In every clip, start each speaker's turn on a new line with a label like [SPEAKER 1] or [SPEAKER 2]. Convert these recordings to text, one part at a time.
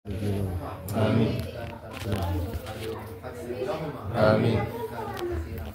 [SPEAKER 1] آمين. آمين.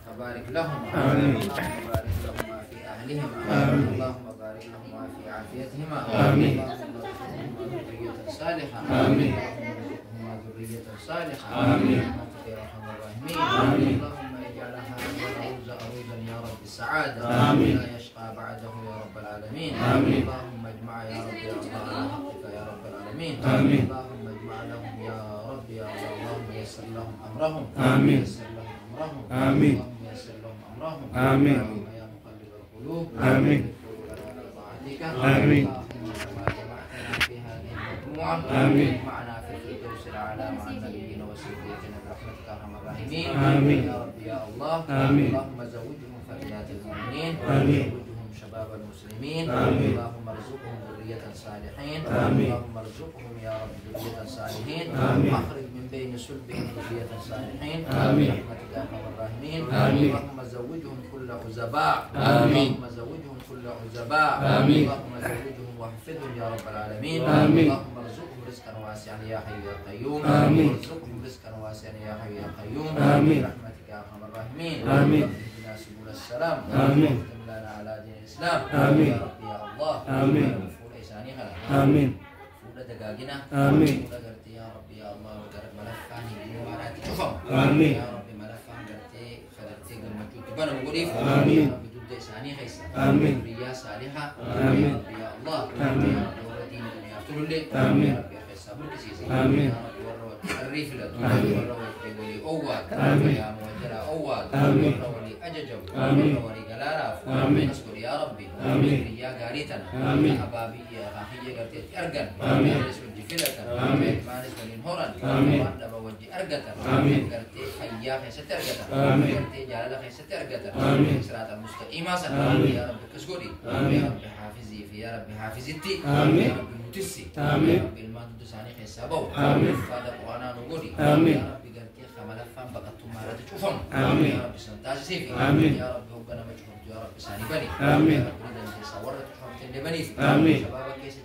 [SPEAKER 2] فبارك لهما
[SPEAKER 1] آمين.
[SPEAKER 2] وبارك لهما في أهلهما
[SPEAKER 1] آمين.
[SPEAKER 2] اللهم بارك لهما في عافيتهما
[SPEAKER 1] آمين.
[SPEAKER 2] اللهم ارزقهما ذرية صالحة
[SPEAKER 1] آمين.
[SPEAKER 2] اللهم ارزقهما ذرية صالحة
[SPEAKER 1] آمين.
[SPEAKER 2] برحمتك يا أرحم الراحمين
[SPEAKER 1] آمين.
[SPEAKER 2] اللهم اجعل هذا العروس عروسا يا رب السعادة
[SPEAKER 1] آمين.
[SPEAKER 2] لا يشقى بعده يا رب العالمين
[SPEAKER 1] آمين.
[SPEAKER 2] اللهم اجمع يا رب يا الله على حقك يا رب العالمين
[SPEAKER 1] آمين.
[SPEAKER 2] اللهم اجمع لهم يا رب يا الله اللهم يسر لهم أمرهم
[SPEAKER 1] آمين.
[SPEAKER 2] يسر لهم أمرهم
[SPEAKER 1] آمين.
[SPEAKER 2] اللهم يسر لهم أمرهم
[SPEAKER 1] آمين.
[SPEAKER 2] اللهم يا مقلب القلوب
[SPEAKER 1] آمين.
[SPEAKER 2] على طاعتك
[SPEAKER 1] آمين.
[SPEAKER 2] اللهم كما جمعتنا في هذه المجموعة
[SPEAKER 1] آمين.
[SPEAKER 2] معنا في الفردوس الأعلى مع النبيين والصديقين برحمتك يا أرحم الراحمين
[SPEAKER 1] آمين.
[SPEAKER 2] يا رب يا الله
[SPEAKER 1] آمين.
[SPEAKER 2] اللهم زوجهم فتيات المؤمنين
[SPEAKER 1] آمين.
[SPEAKER 2] زوجهم شباب المسلمين
[SPEAKER 1] آمين.
[SPEAKER 2] اللهم ارزقهم ذرية صالحين
[SPEAKER 1] آمين.
[SPEAKER 2] اللهم ارزقهم يا رب ذرية صالحين
[SPEAKER 1] آمين.
[SPEAKER 2] اخرج من بين صلبهم ذرية صالحين
[SPEAKER 1] آمين.
[SPEAKER 2] برحمتك يا ارحم الراحمين
[SPEAKER 1] آمين.
[SPEAKER 2] اللهم زوجهم كل عزباء
[SPEAKER 1] آمين.
[SPEAKER 2] اللهم زوجهم كل عزباء
[SPEAKER 1] آمين.
[SPEAKER 2] اللهم زوجهم واحفظهم يا رب العالمين
[SPEAKER 1] آمين.
[SPEAKER 2] اللهم ارزقهم رزقا واسعا يا حي يا قيوم
[SPEAKER 1] آمين.
[SPEAKER 2] ارزقهم رزقا واسعا يا حي يا قيوم
[SPEAKER 1] آمين.
[SPEAKER 2] برحمتك يا ارحم الراحمين
[SPEAKER 1] آمين.
[SPEAKER 2] اهدنا سبل السلام
[SPEAKER 1] آمين.
[SPEAKER 2] واختم لنا على دين الاسلام
[SPEAKER 1] آمين.
[SPEAKER 2] يا رب يا الله
[SPEAKER 1] آمين.
[SPEAKER 2] فول إساني خلا
[SPEAKER 1] آمين.
[SPEAKER 2] فول دقاقنا
[SPEAKER 1] آمين.
[SPEAKER 2] فول قرتي يا رب يا الله وقرب ملفاني بمباراتي شوفهم
[SPEAKER 1] آمين.
[SPEAKER 2] يا رب ملفان قرتي خلقتي قمتو تبنى مقوليف
[SPEAKER 1] آمين.
[SPEAKER 2] يا رب جد إساني خيسا
[SPEAKER 1] آمين.
[SPEAKER 2] ريا صالحة
[SPEAKER 1] آمين.
[SPEAKER 2] يا رب يا الله
[SPEAKER 1] آمين.
[SPEAKER 2] يا رب ولدين الدنيا أفتلوا لي
[SPEAKER 1] آمين.
[SPEAKER 2] يا رب يا خيسا بركسيسي
[SPEAKER 1] آمين.
[SPEAKER 2] يا رب وروت الريف لك
[SPEAKER 1] آمين.
[SPEAKER 2] وروت ولي أواد
[SPEAKER 1] آمين.
[SPEAKER 2] يا موجرة أواد
[SPEAKER 1] آمين.
[SPEAKER 2] ولي أججو
[SPEAKER 1] آمين.
[SPEAKER 2] ولي قلالاف
[SPEAKER 1] آمين.
[SPEAKER 2] نشكر يا ربي
[SPEAKER 1] آمين.
[SPEAKER 2] ريا قاريتنا
[SPEAKER 1] آمين.
[SPEAKER 2] أبابي يا أخي قرتي أرجن
[SPEAKER 1] آمين.
[SPEAKER 2] نسوي فلتا
[SPEAKER 1] آمين.
[SPEAKER 2] ما نسوي هورن
[SPEAKER 1] آمين.
[SPEAKER 2] وأنا بودي أرجتا
[SPEAKER 1] آمين.
[SPEAKER 2] قرتي حيا خيسة أرجتا
[SPEAKER 1] آمين.
[SPEAKER 2] قرتي جلالة خيسة أرجتا
[SPEAKER 1] آمين.
[SPEAKER 2] صراط المستقيم
[SPEAKER 1] آمين.
[SPEAKER 2] يا رب كسكوري
[SPEAKER 1] آمين.
[SPEAKER 2] يا رب حافظي في يا رب حافظتي
[SPEAKER 1] آمين.
[SPEAKER 2] يا رب متسي
[SPEAKER 1] آمين.
[SPEAKER 2] يا رب المان تساني خيسة بو
[SPEAKER 1] آمين.
[SPEAKER 2] فادا قوانا نقولي
[SPEAKER 1] آمين.
[SPEAKER 2] يا رب قرتي خملا فان بقتو ما رد تشوفهم
[SPEAKER 1] آمين.
[SPEAKER 2] يا رب سنتاج سيفي
[SPEAKER 1] آمين.
[SPEAKER 2] يا رب هوغنا ما تشوفهم يا رب ساني بني
[SPEAKER 1] آمين.
[SPEAKER 2] يا رب نيدا سورت تشوفهم تندي بني
[SPEAKER 1] آمين.
[SPEAKER 2] شبابك كيس